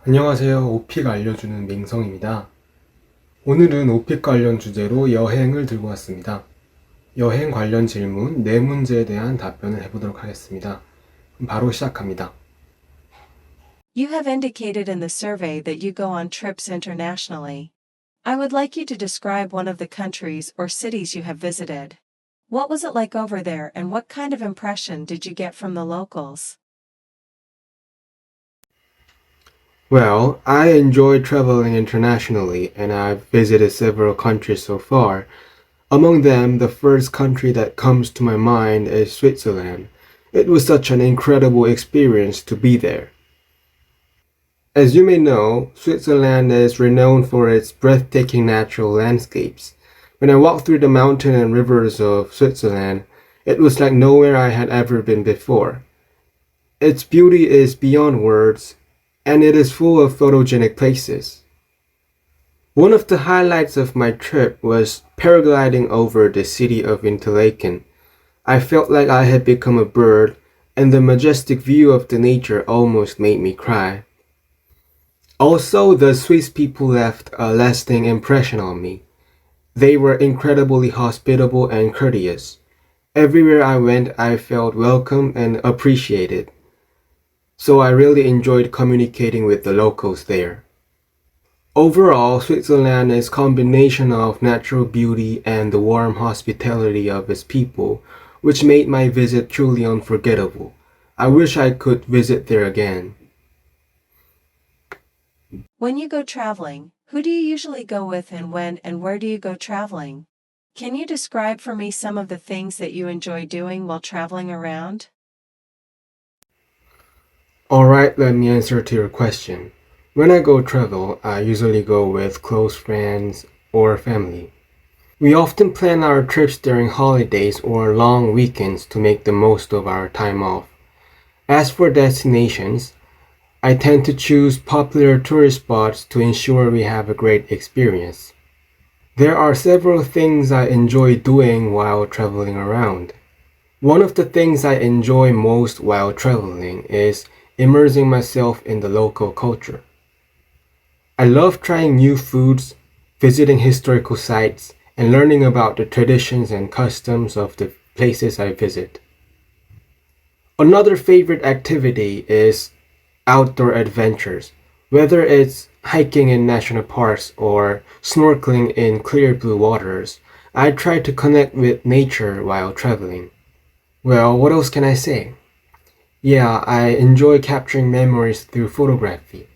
안녕하세요. 오픽 알려주는 맹성입니다. 오늘은 오픽 관련 주제로 여행을 들고 왔습니다. 여행 관련 질문 4문제에 대한 답변을 해보도록 하겠습니다. 바로 시작합니다. You have indicated in the survey that you go on trips internationally. I would like you to describe one of the countries or cities you have visited. What was it like over there and what kind of impression did you get from the locals? Well, I enjoy traveling internationally and I've visited several countries so far. Among them, the first country that comes to my mind is Switzerland. It was such an incredible experience to be there. As you may know, Switzerland is renowned for its breathtaking natural landscapes. When I walked through the mountains and rivers of Switzerland, it was like nowhere I had ever been before. Its beauty is beyond words, and it is full of photogenic places. One of the highlights of my trip was paragliding over the city of Interlaken. I felt like I had become a bird, and the majestic view of the nature almost made me cry. Also, the Swiss people left a lasting impression on me. They were incredibly hospitable and courteous. Everywhere I went, I felt welcome and appreciated. So I really enjoyed communicating with the locals there. Overall, Switzerland is a combination of natural beauty and the warm hospitality of its people, which made my visit truly unforgettable. I wish I could visit there again. When you go traveling, who do you usually go with and when and where do you go traveling? Can you describe for me some of the things that you enjoy doing while traveling around? Alright, let me answer to your question. When I go travel, I usually go with close friends or family. We often plan our trips during holidays or long weekends to make the most of our time off. As for destinations, I tend to choose popular tourist spots to ensure we have a great experience. There are several things I enjoy doing while traveling around. One of the things I enjoy most while traveling is immersing myself in the local culture. I love trying new foods, visiting historical sites, and learning about the traditions and customs of the places I visit. Another favorite activity is outdoor adventures, whether it's hiking in national parks or snorkeling in clear blue waters. I try to connect with nature while traveling. Well, what else can I say? Yeah, I enjoy capturing memories through photography.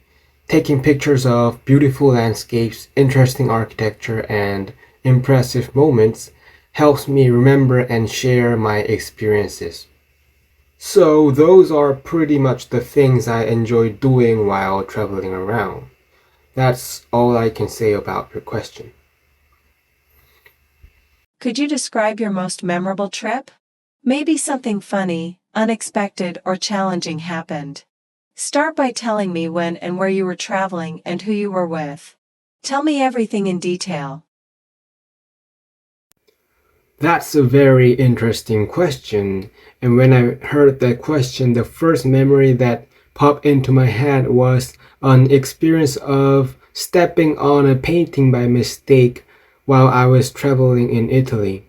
Taking pictures of beautiful landscapes, interesting architecture, and impressive moments helps me remember and share my experiences. So those are pretty much the things I enjoy doing while traveling around. That's all I can say about your question. Could you describe your most memorable trip? Maybe something funny, unexpected, or challenging happened. Start by telling me when and where you were traveling and who you were with. Tell me everything in detail. That's a very interesting question. And when I heard that question, the first memory that popped into my head was an experience of stepping on a painting by mistake while I was traveling in Italy.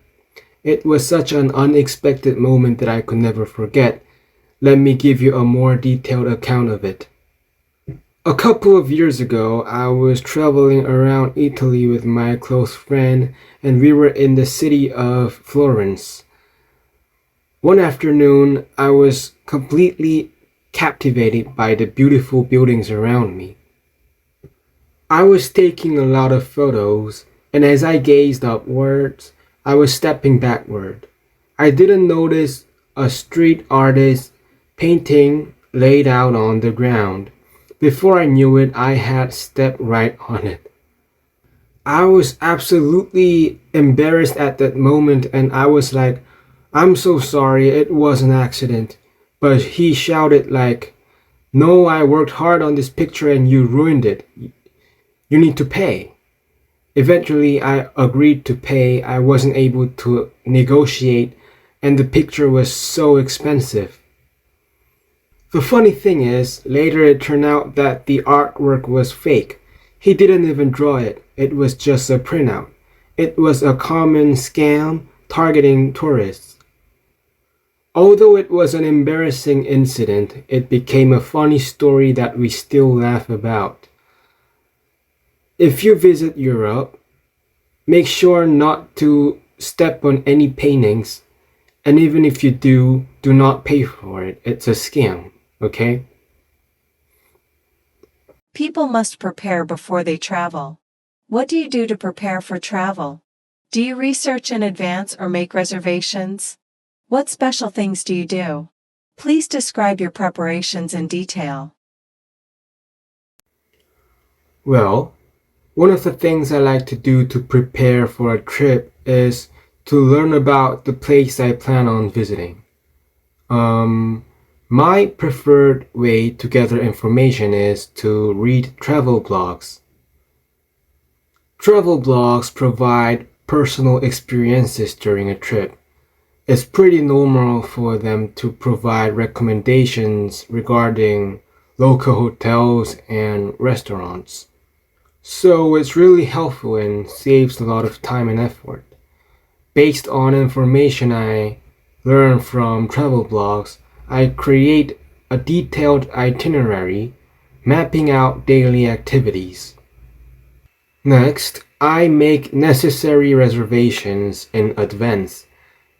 It was such an unexpected moment that I could never forget. Let me give you a more detailed account of it. A couple of years ago, I was traveling around Italy with my close friend, and we were in the city of Florence. One afternoon, I was completely captivated by the beautiful buildings around me. I was taking a lot of photos, and as I gazed upwards, I was stepping backward. I didn't notice a street artist painting laid out on the ground. Before I knew it, I had stepped right on it. I was absolutely embarrassed at that moment, and I was like, "I'm so sorry, it was an accident." But he shouted like, "No, I worked hard on this picture and you ruined it. You need to pay." Eventually, I agreed to pay. I wasn't able to negotiate, and the picture was so expensive. The funny thing is, later it turned out that the artwork was fake. He didn't even draw it. It was just a printout. It was a common scam targeting tourists. Although it was an embarrassing incident, it became a funny story that we still laugh about. If you visit Europe, make sure not to step on any paintings, and even if you do not pay for it. It's a scam, okay? People must prepare before they travel. What do you do to prepare for travel? Do you research in advance or make reservations? What special things do you do? Please describe your preparations in detail. Well, one of the things I like to do to prepare for a trip is to learn about the place I plan on visiting. My preferred way to gather information is to read travel blogs. Travel blogs provide personal experiences during a trip. It's pretty normal for them to provide recommendations regarding local hotels and restaurants. So it's really helpful and saves a lot of time and effort. Based on information I learn from travel blogs, I create a detailed itinerary, mapping out daily activities. Next, I make necessary reservations in advance.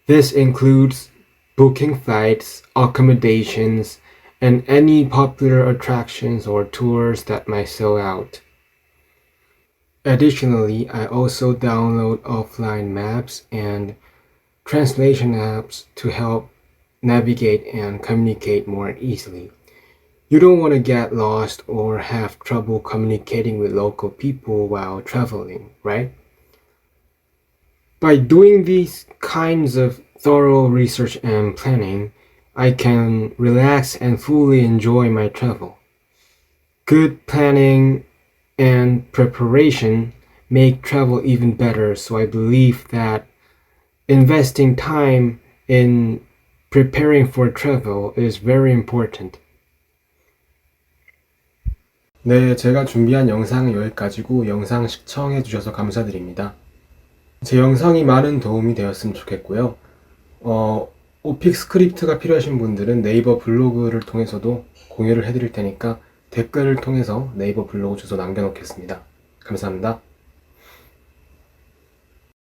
This includes booking flights, accommodations, and any popular attractions or tours that might sell out. Additionally, I also download offline maps and translation apps to help navigate and communicate more easily. You don't want to get lost or have trouble communicating with local people while traveling, right? By doing these kinds of thorough research and planning, I can relax and fully enjoy my travel. Good planning and preparation make travel even better, so I believe that investing time in preparing for travel is very important. 네, 제가 준비한 영상은 여기까지고 영상 시청해주셔서 감사드립니다. 제 영상이 많은 도움이 되었으면 좋겠고요. 오픽 스크립트가 필요하신 분들은 네이버 블로그를 통해서도 공유를 해드릴 테니까 댓글을 통해서 네이버 블로그 주소 남겨놓겠습니다. 감사합니다.